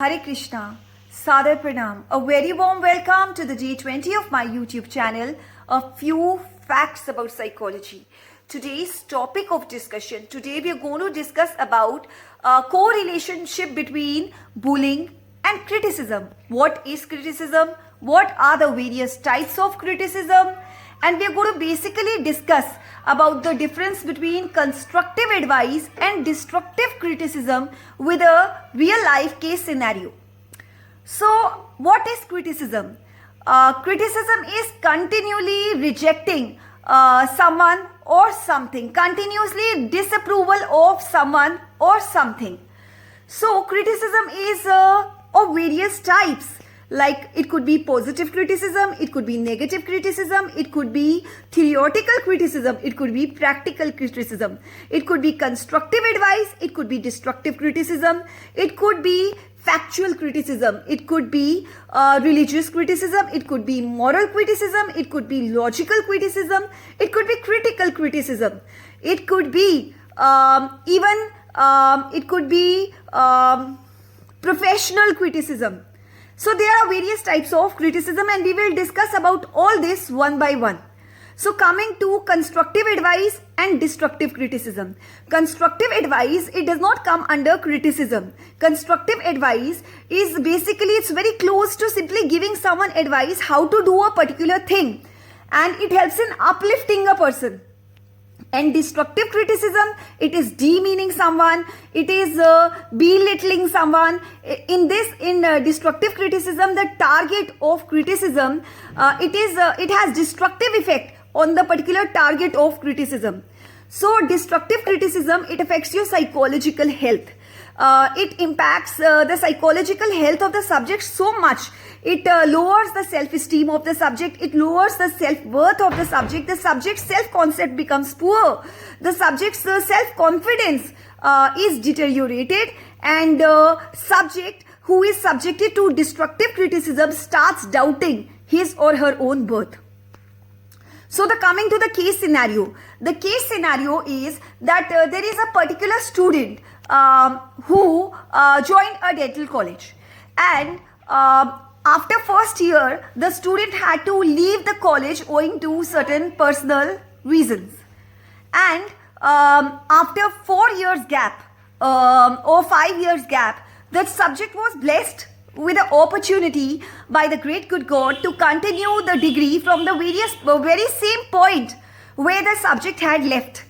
Hare Krishna, Sadar Pranam, a very warm welcome to the day 20 of my YouTube channel, a few facts about psychology. Today's topic of discussion, today we are going to discuss about a co-relationship between bullying and criticism. What is criticism? What are the various types of criticism? And we are going to basically discuss about the difference between constructive advice and destructive criticism with a real life case scenario. So, what is criticism? Criticism is continually rejecting someone or something, continuously disapproval of someone or something. So, criticism is of various types. Like it could be positive criticism, it could be negative criticism, it could be theoretical criticism, it could be practical criticism, it could be constructive advice, it could be destructive criticism, it could be factual criticism, it could be religious criticism, it could be moral criticism, it could be logical criticism, it could be critical criticism, it could be professional criticism. So there are various types of criticism and we will discuss about all this one by one. So coming to constructive advice and destructive criticism. Constructive advice, it does not come under criticism. Constructive advice is basically, it's very close to simply giving someone advice how to do a particular thing. And it helps in uplifting a person. And destructive criticism, it is demeaning someone, it is belittling someone. In destructive criticism, the target of criticism, it has destructive effect on the particular target of criticism. So destructive criticism, it affects your psychological health. It impacts the psychological health of the subject so much. It lowers the self-esteem of the subject. It lowers the self-worth of the subject. The subject's self-concept becomes poor. The subject's self-confidence is deteriorated, and subject who is subjected to destructive criticism starts doubting his or her own worth. So coming to the case scenario. The case scenario is that there is a particular student who joined a dental college, and after first year, the student had to leave the college owing to certain personal reasons. And after 4 years gap or 5 years gap, that subject was blessed with the opportunity by the great good God to continue the degree from the very same point where the subject had left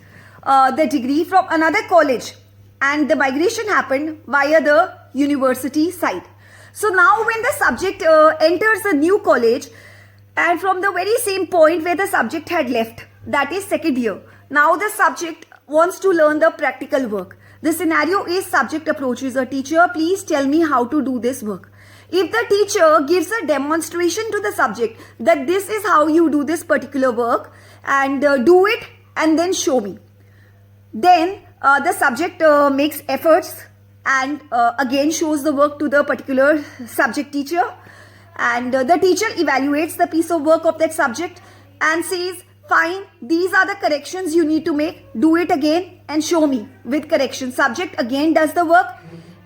the degree from another college, and the migration happened via the university side. So now when the subject enters a new college, and from the very same point where the subject had left, that is second year, now the subject wants to learn the practical work. The scenario is subject approaches a teacher, please tell me how to do this work. If the teacher gives a demonstration to the subject that this is how you do this particular work and do it and then show me, then the subject makes efforts and again shows the work to the particular subject teacher, and the teacher evaluates the piece of work of that subject and says, fine, these are the corrections you need to make, do it again and show me with correction. Subject again does the work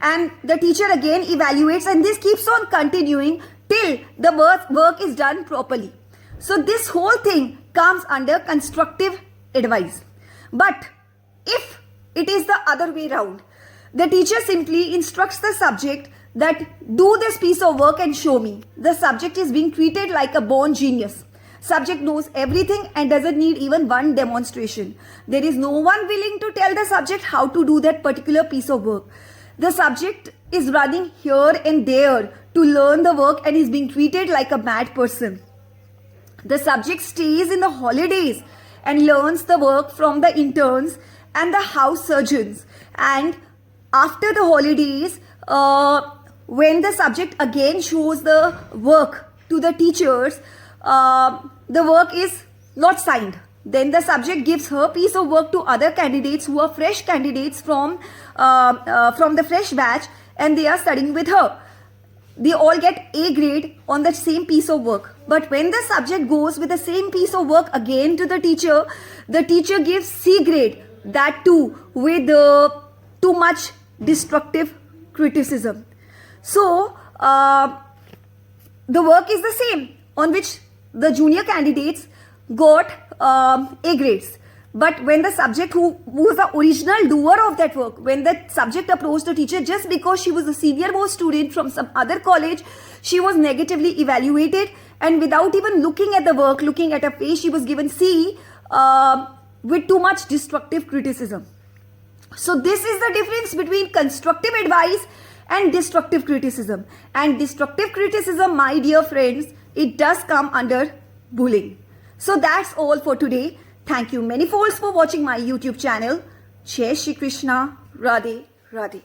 and the teacher again evaluates, and this keeps on continuing till the work is done properly. So this whole thing comes under constructive advice. But if it is the other way around, the teacher simply instructs the subject that do this piece of work and show me. The subject is being treated like a born genius. Subject knows everything and doesn't need even one demonstration. There is no one willing to tell the subject how to do that particular piece of work. The subject is running here and there to learn the work and is being treated like a mad person. The subject stays in the holidays and learns the work from the interns and the house surgeons, and after the holidays, when the subject again shows the work to the teachers, the work is not signed. Then the subject gives her piece of work to other candidates who are fresh candidates from the fresh batch, and they are studying with her. They all get A grade on the same piece of work. But when the subject goes with the same piece of work again to the teacher gives C grade, that too with too much destructive criticism. So the work is the same on which the junior candidates got A grades. But when the subject who was the original doer of that work, when the subject approached the teacher, just because she was a senior most student from some other college, she was negatively evaluated, and without even looking at the work, looking at her face, she was given C with too much destructive criticism. So this is the difference between constructive advice and destructive criticism. And destructive criticism, my dear friends, it does come under bullying. So that's all for today. Thank you many folds for watching my YouTube channel. Jai Shri Krishna. Radhe Radhe.